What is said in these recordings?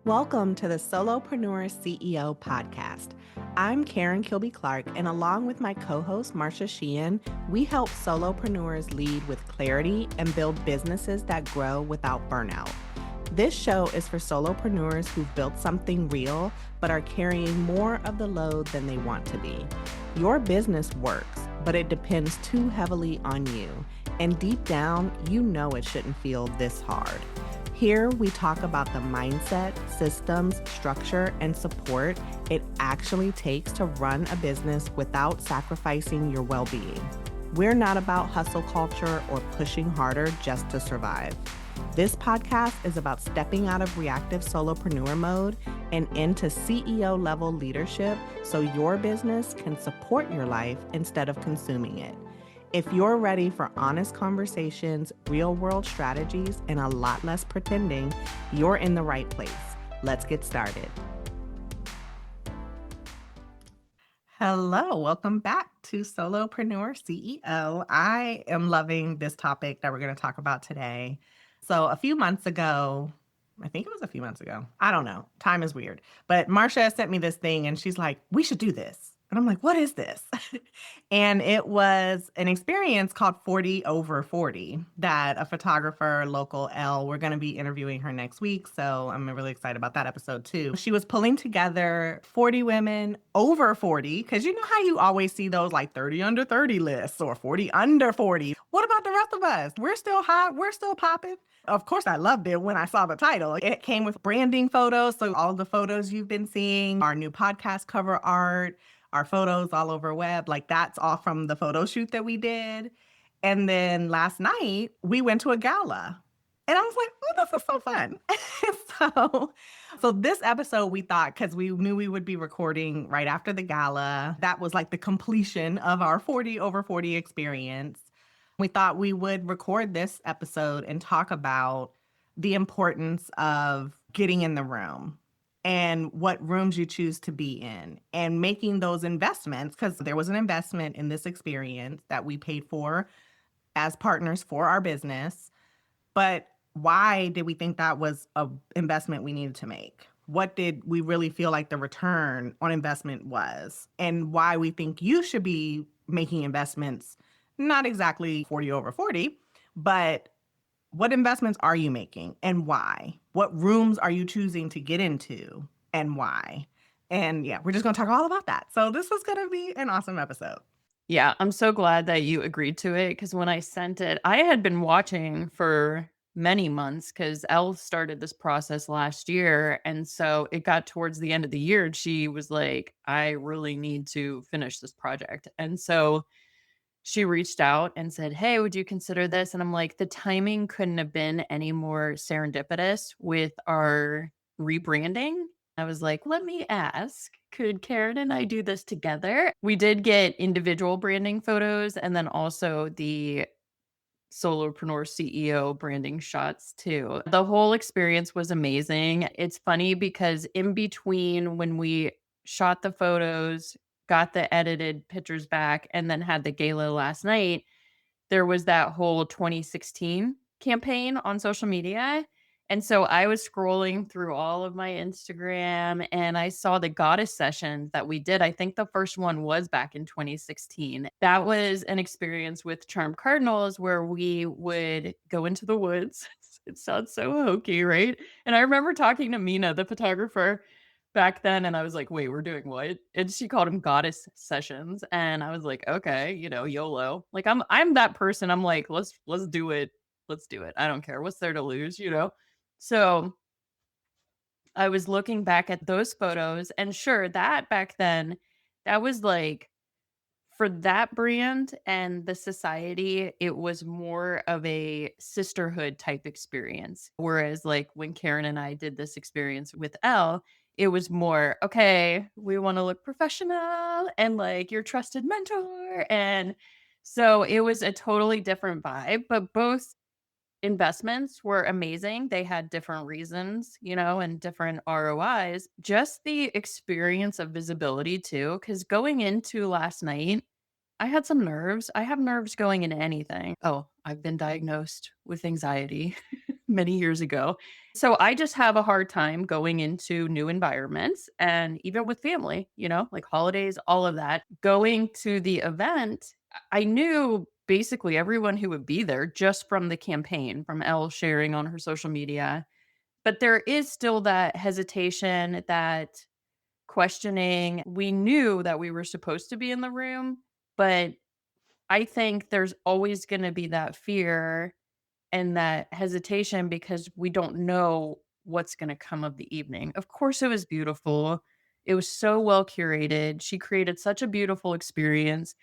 Welcome to the Solopreneur CEO Podcast. I'm Carin Kilby-Clark, and along with my co-host Marcia Sheehan, we help solopreneurs lead with clarity and build businesses that grow without burnout. This show is for solopreneurs who've built something real but are carrying more of the load than they want to be. Your business works, but it depends too heavily on you. And deep down, you know it shouldn't feel this hard. Here, we talk about the mindset, systems, structure, and support it actually takes to run a business without sacrificing your well-being. We're not about hustle culture or pushing harder just to survive. This podcast is about stepping out of reactive solopreneur mode and into CEO-level leadership so your business can support your life instead of consuming it. If you're ready for honest conversations, real-world strategies, and a lot less pretending, you're in the right place. Let's get started. Hello, welcome back to Solopreneur CEO. I am loving this topic that we're going to talk about today. So a few months ago, I think it was a few months ago. I don't know. Time is weird. But Marcia sent me this thing and she's like, we should do this. And I'm like, what is this? And it was an experience called 40 over 40 that a photographer, local Elle, we're going to be interviewing her next week. So I'm really excited about that episode too. She was pulling together 40 women over 40, because you know how you always see those like 30 under 30 lists or 40 under 40. What about the rest of us? We're still hot. We're still popping. Of course, I loved it when I saw the title. It came with branding photos. So all the photos you've been seeing, our new podcast cover art, our photos all over web, like that's all from the photo shoot that we did. And then last night we went to a gala and I was like, oh, this is so fun. So this episode we thought, because we knew we would be recording right after the gala, that was like the completion of our 40 over 40 experience. We thought we would record this episode and talk about the importance of getting in the room and what rooms you choose to be in and making those investments, because there was an investment in this experience that we paid for as partners for our business. But why did we think that was an investment we needed to make? What did we really feel like the return on investment was? And why we think you should be making investments, not exactly 40 over 40, but what investments are you making and why? What rooms are you choosing to get into and why? And yeah, we're just going to talk all about that. So this is going to be an awesome episode. Yeah, I'm so glad that you agreed to it, because when I sent it, I had been watching for many months because Elle started this process last year. And so it got towards the end of the year and she was like, I really need to finish this project. And so she reached out and said, hey, would you consider this? And I'm like, the timing couldn't have been any more serendipitous with our rebranding. I was like, let me ask, could Carin and I do this together? We did get individual branding photos and then also the Solopreneur CEO branding shots too. The whole experience was amazing. It's funny because in between when we shot the photos, got the edited pictures back, and then had the gala last night, there was that whole 2016 campaign on social media. And so I was scrolling through all of my Instagram and I saw the goddess session that we did. I think the first one was back in 2016. That was an experience with Charm Cardinals where we would go into the woods. It sounds so hokey, right? And I remember talking to Mina, the photographer, back then, and I was like, wait, we're doing what? And she called them goddess sessions. And I was like, okay, YOLO. Like I'm that person. I'm like, let's do it. Let's do it. I don't care. What's there to lose? So I was looking back at those photos, and sure, that back then, that was like for that brand and the society, it was more of a sisterhood type experience. Whereas like when Carin and I did this experience with Elle, it was more, okay, we want to look professional and like your trusted mentor. And so it was a totally different vibe, but both investments were amazing. They had different reasons, and different ROIs. Just the experience of visibility too, because going into last night, I had some nerves. I have nerves going into anything. Oh, I've been diagnosed with anxiety. many years ago. So I just have a hard time going into new environments and even with family, like holidays, all of that. Going to the event, I knew basically everyone who would be there just from the campaign, from Elle sharing on her social media. But there is still that hesitation, that questioning. We knew that we were supposed to be in the room, but I think there's always going to be that fear and that hesitation because we don't know what's going to come of the evening. Of course, it was beautiful. It was so well curated. She created such a beautiful experience.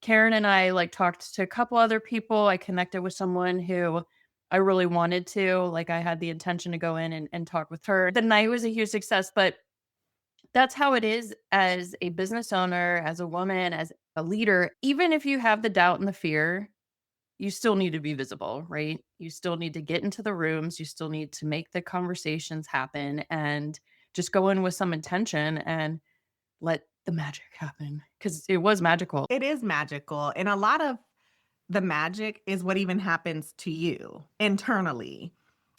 Karen and I like talked to a couple other people. I connected with someone who I really wanted to. Like I had the intention to go in and talk with her. The night was a huge success, but that's how it is as a business owner, as a woman, as a leader. Even if you have the doubt and the fear, you still need to be visible, right? You still need to get into the rooms. You still need to make the conversations happen and just go in with some intention and let the magic happen because it was magical. It is magical. And a lot of the magic is what even happens to you internally.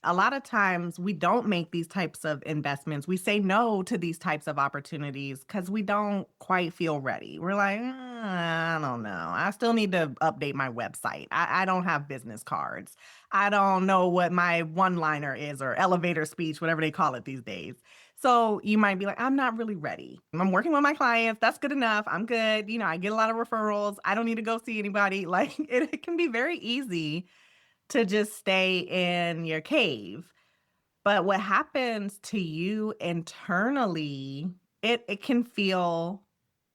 A lot of times we don't make these types of investments. We say no to these types of opportunities because we don't quite feel ready. We're like, I don't know. I still need to update my website. I don't have business cards. I don't know what my one liner is or elevator speech, whatever they call it these days. So you might be like, I'm not really ready. I'm working with my clients. That's good enough. I'm good. I get a lot of referrals. I don't need to go see anybody. Like it can be very easy to just stay in your cave. But what happens to you internally, it can feel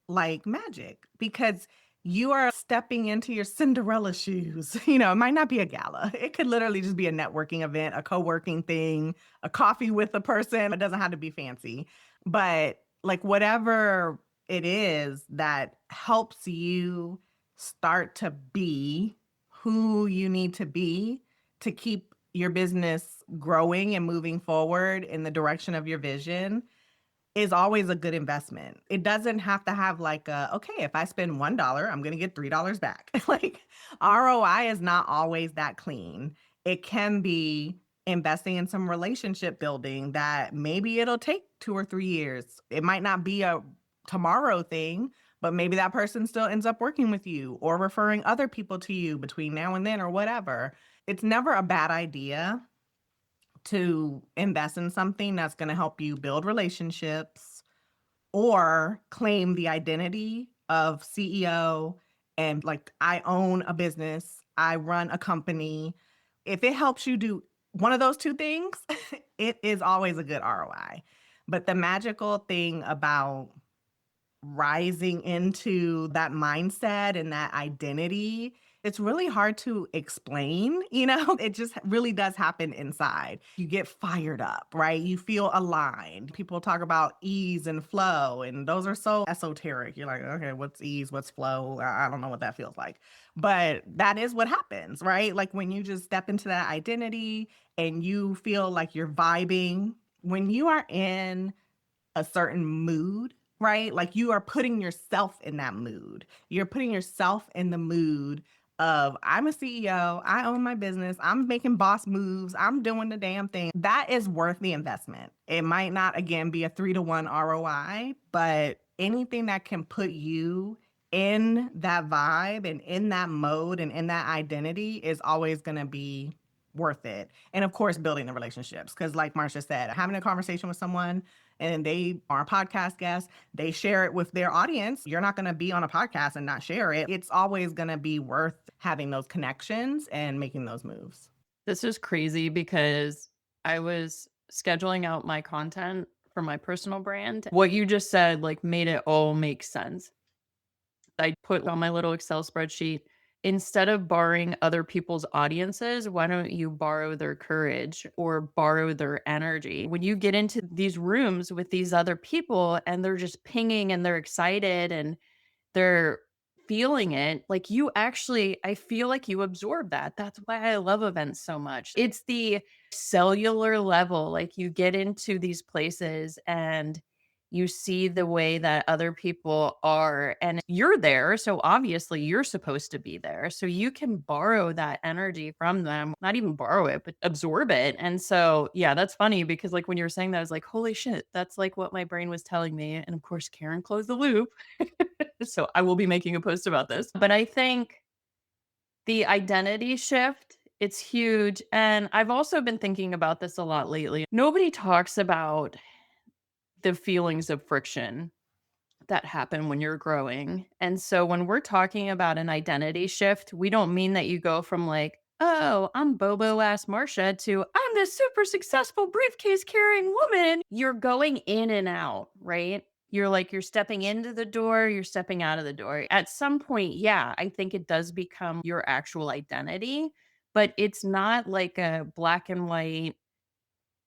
like magic because you are stepping into your Cinderella shoes. It might not be a gala. It could literally just be a networking event, a co-working thing, a coffee with a person. It doesn't have to be fancy. But like whatever it is that helps you start to be who you need to be to keep your business growing and moving forward in the direction of your vision is always a good investment. It doesn't have to have like okay, if I spend $1, I'm going to get $3 back. Like ROI is not always that clean. It can be investing in some relationship building that maybe it'll take 2 or 3 years. It might not be a tomorrow thing, but maybe that person still ends up working with you or referring other people to you between now and then or whatever. It's never a bad idea to invest in something that's going to help you build relationships or claim the identity of CEO and like I own a business, I run a company. If it helps you do one of those two things, it is always a good ROI. But the magical thing about rising into that mindset and that identity, it's really hard to explain, It just really does happen inside. You get fired up, right? You feel aligned. People talk about ease and flow, and those are so esoteric. You're like, okay, what's ease? What's flow? I don't know what that feels like. But that is what happens, right? Like when you just step into that identity and you feel like you're vibing, when you are in a certain mood, right? Like you are putting yourself in that mood. You're putting yourself in the mood of I'm a CEO, I own my business, I'm making boss moves, I'm doing the damn thing. That is worth the investment. It might not again be a 3-to-1 ROI, but anything that can put you in that vibe and in that mode and in that identity is always going to be worth it. And of course, building the relationships. Because, like Marcia said, having a conversation with someone and they are a podcast guest, they share it with their audience. You're not going to be on a podcast and not share it. It's always going to be worth having those connections and making those moves. This is crazy because I was scheduling out my content for my personal brand. What you just said, like, made it all make sense. I put on my little Excel spreadsheet, instead of borrowing other people's audiences, why don't you borrow their courage or borrow their energy? When you get into these rooms with these other people and they're just pinging and they're excited and they're feeling it, like you actually, I feel like you absorb that. That's why I love events so much. It's the cellular level. Like you get into these places and You see the way that other people are, and you're there. So obviously, you're supposed to be there. So you can borrow that energy from them, not even borrow it, but absorb it. And so, yeah, that's funny because, like, when you were saying that, I was like, holy shit, that's like what my brain was telling me. And of course, Karen closed the loop. So I will be making a post about this. But I think the identity shift, it's huge. And I've also been thinking about this a lot lately. Nobody talks about the feelings of friction that happen when you're growing. And so when we're talking about an identity shift, we don't mean that you go from like, oh, I'm Bobo ass Marcia to I'm this super successful briefcase carrying woman. You're going in and out, right? You're stepping into the door, you're stepping out of the door. At some point, yeah, I think it does become your actual identity, but it's not like a black and white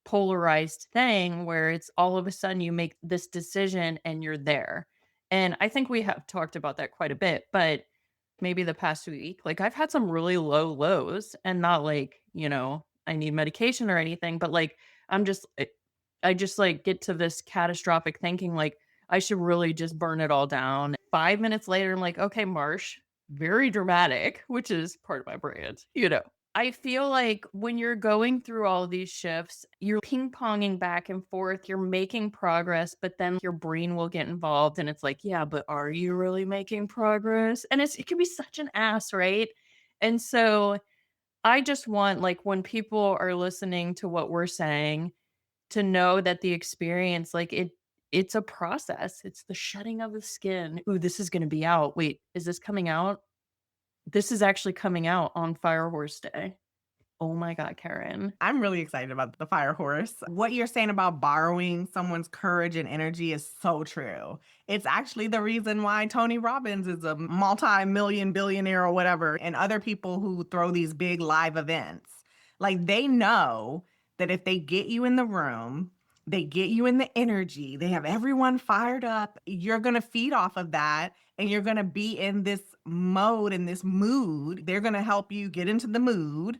polarized thing where it's all of a sudden you make this decision and you're there. And I think we have talked about that quite a bit, but maybe the past week, like I've had some really low lows and not like, I need medication or anything, but like I'm just, I just like get to this catastrophic thinking like I should really just burn it all down. 5 minutes later, I'm like, okay, Marsh, very dramatic, which is part of my brand. I feel like when you're going through all these shifts, you're ping ponging back and forth, you're making progress, but then your brain will get involved and it's like, yeah, but are you really making progress? And it can be such an ass, right? And so I just want, like, when people are listening to what we're saying, to know that the experience, like, it's a process. It's the shedding of the skin. Ooh, this is going to be out. Wait, is this coming out? This is actually coming out on Fire Horse Day. Oh my God, Karen. I'm really excited about the fire horse. What you're saying about borrowing someone's courage and energy is so true. It's actually the reason why Tony Robbins is a multi-million billionaire or whatever, and other people who throw these big live events. Like they know that if they get you in the room, they get you in the energy, they have everyone fired up, you're going to feed off of that and you're going to be in this mode, in this mood. They're going to help you get into the mood.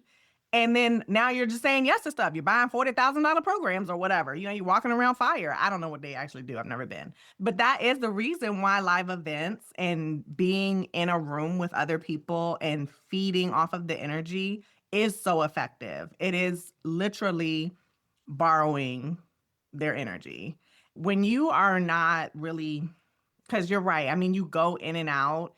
And then now you're just saying yes to stuff. You're buying $40,000 programs or whatever. You're walking around fire. I don't know what they actually do. I've never been. But that is the reason why live events and being in a room with other people and feeding off of the energy is so effective. It is literally borrowing their energy. When you are not really, because you're right. I mean, you go in and out,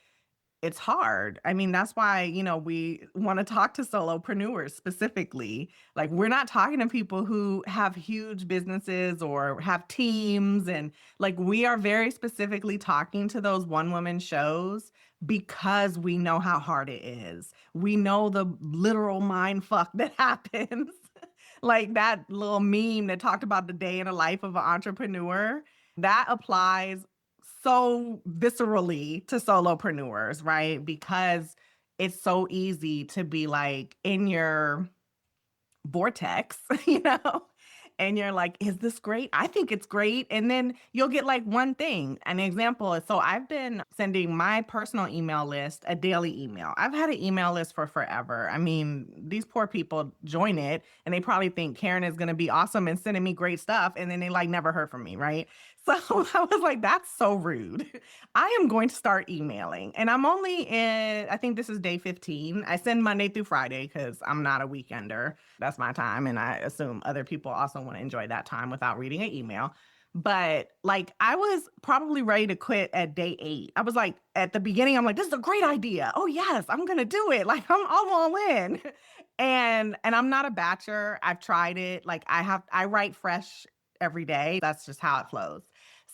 it's hard. I mean, that's why, we want to talk to solopreneurs specifically. Like, we're not talking to people who have huge businesses or have teams. And like, we are very specifically talking to those one woman shows because we know how hard it is. We know the literal mind fuck that happens. Like that little meme that talked about the day in the life of an entrepreneur, that applies so viscerally to solopreneurs, right? Because it's so easy to be like in your vortex, and you're like, is this great? I think it's great. And then you'll get like one thing. An example is, so I've been sending my personal email list a daily email. I've had an email list for forever. I mean, these poor people join it and they probably think Karen is going to be awesome and sending me great stuff. And then they like never heard from me, right? So I was like, that's so rude. I am going to start emailing. And I'm only in, I think this is day 15. I send Monday through Friday because I'm not a weekender. That's my time. And I assume other people also want to enjoy that time without reading an email. But like, I was probably ready to quit at day 8. I was like, at the beginning, I'm like, this is a great idea. Oh, yes, I'm going to do it. Like, I'm all in. And I'm not a batcher. I've tried it. Like, I write fresh every day. That's just how it flows.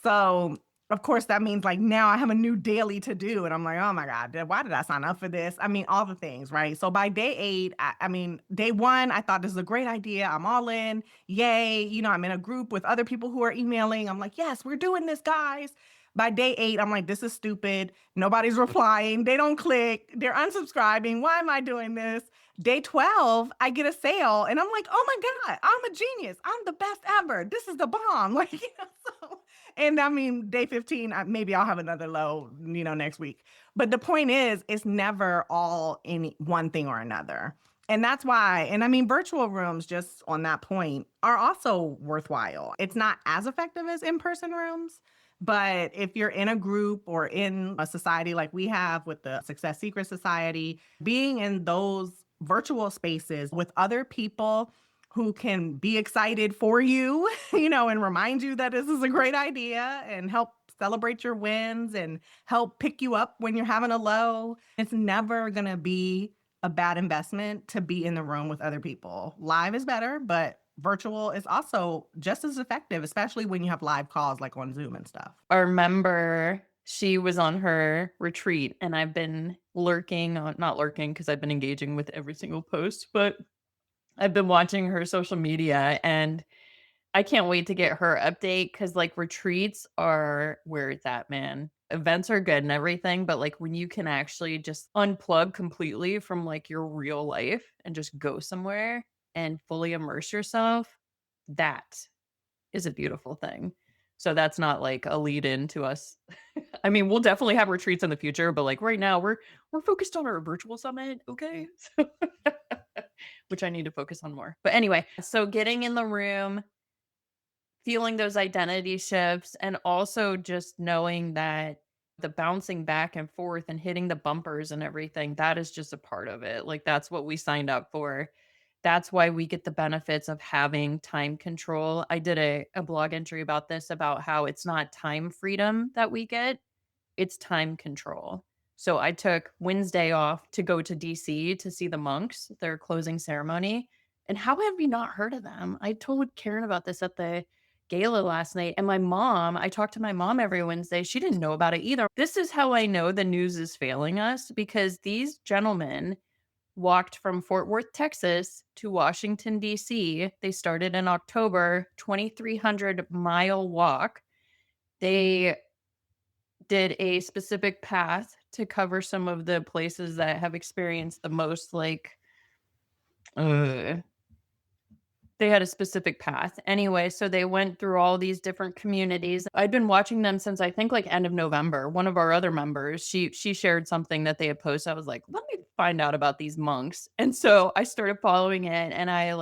So of course, that means like now I have a new daily to do. And I'm like, oh my God, why did I sign up for this? I mean, all the things, right? So by day 8, I mean, day 1, I thought this is a great idea. I'm all in. Yay. I'm in a group with other people who are emailing. I'm like, yes, we're doing this, guys. By day 8, I'm like, this is stupid. Nobody's replying. They don't click. They're unsubscribing. Why am I doing this? Day 12, I get a sale and I'm like, oh my God, I'm a genius. I'm the best ever. This is the bomb. Like, so, and I mean, day 15, maybe I'll have another low, next week. But the point is, it's never all in one thing or another. And that's why, and I mean, virtual rooms, just on that point, are also worthwhile. It's not as effective as in-person rooms, but if you're in a group or in a society like we have with the Success Secret Society, being in those virtual spaces with other people who can be excited for you, and remind you that this is a great idea and help celebrate your wins and help pick you up when you're having a low. It's never going to be a bad investment to be in the room with other people. Live is better, but virtual is also just as effective, especially when you have live calls like on Zoom and stuff. Our member, she was on her retreat, and I've been not lurking because I've been engaging with every single post, but I've been watching her social media, and I can't wait to get her update because like retreats are where it's at, man. Events are good and everything, but like when you can actually just unplug completely from like your real life and just go somewhere and fully immerse yourself, that is a beautiful thing. So that's not like a lead in to us. I mean, we'll definitely have retreats in the future, but like right now we're focused on our virtual summit, okay? Which I need to focus on more. But anyway, so getting in the room, feeling those identity shifts, and also just knowing that the bouncing back and forth and hitting the bumpers and everything, that is just a part of it. Like that's what we signed up for. That's why we get the benefits of having time control. I did a blog entry about this, about how it's not time freedom that we get, it's time control. So I took Wednesday off to go to DC to see the monks, their closing ceremony. And how have you not heard of them? I told Carin about this at the gala last night. And I talk to my mom every Wednesday. She didn't know about it either. This is how I know the news is failing us, because these gentlemen walked from Fort Worth, Texas to Washington, D.C. They started in October, 2,300-mile walk. They did a specific path to cover some of the places that have experienced the most they had a specific path. Anyway, so they went through all these different communities. I'd been watching them since I think like end of November. One of our other members, she shared something that they had posted. I was like, let me find out about these monks. And so I started following it, and I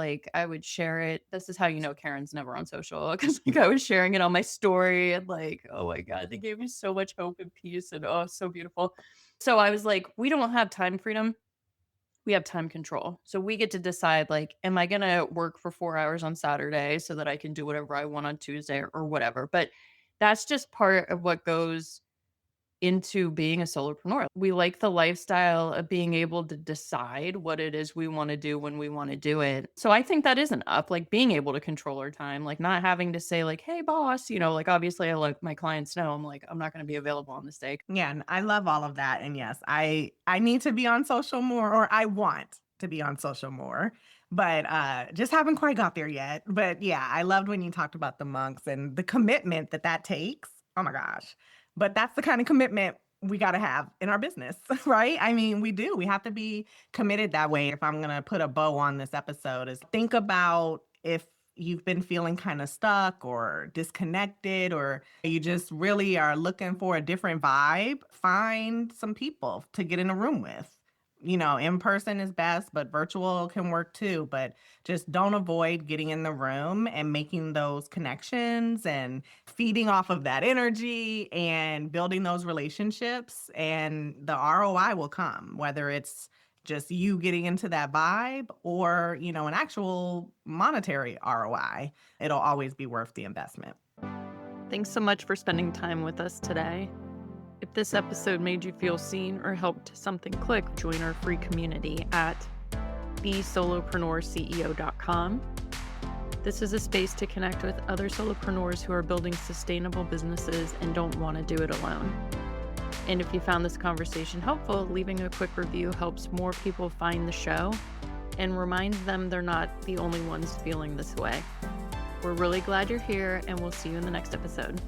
would share it. This is how you know Karen's never on social, because like I was sharing it on my story, and like, oh my God, they gave me so much hope and peace, and oh, so beautiful. So I was like, we don't have time freedom. We have time control. So we get to decide, like, am I going to work for 4 hours on Saturday so that I can do whatever I want on Tuesday or whatever. But that's just part of what goes into being a solopreneur. We like the lifestyle of being able to decide what it is we want to do when we want to do it. So I think that is an up, like being able to control our time, like not having to say like, hey boss, like obviously I let my clients know, I'm like, I'm not going to be available on this day. Yeah, and I love all of that. And yes, I need to be on social more, or I want to be on social more, but just haven't quite got there yet. But yeah, I loved when you talked about the monks and the commitment that takes. Oh my gosh. But that's the kind of commitment we got to have in our business, right? I mean, we do. We have to be committed that way. If I'm going to put a bow on this episode, is think about if you've been feeling kind of stuck or disconnected, or you just really are looking for a different vibe, find some people to get in a room with. In person is best, but virtual can work too. But just don't avoid getting in the room and making those connections and feeding off of that energy and building those relationships. And the ROI will come, whether it's just you getting into that vibe or, an actual monetary ROI. It'll always be worth the investment. Thanks so much for spending time with us today. If this episode made you feel seen or helped something click, join our free community at solopreneursceo.com. This is a space to connect with other solopreneurs who are building sustainable businesses and don't want to do it alone. And if you found this conversation helpful, leaving a quick review helps more people find the show and reminds them they're not the only ones feeling this way. We're really glad you're here, and we'll see you in the next episode.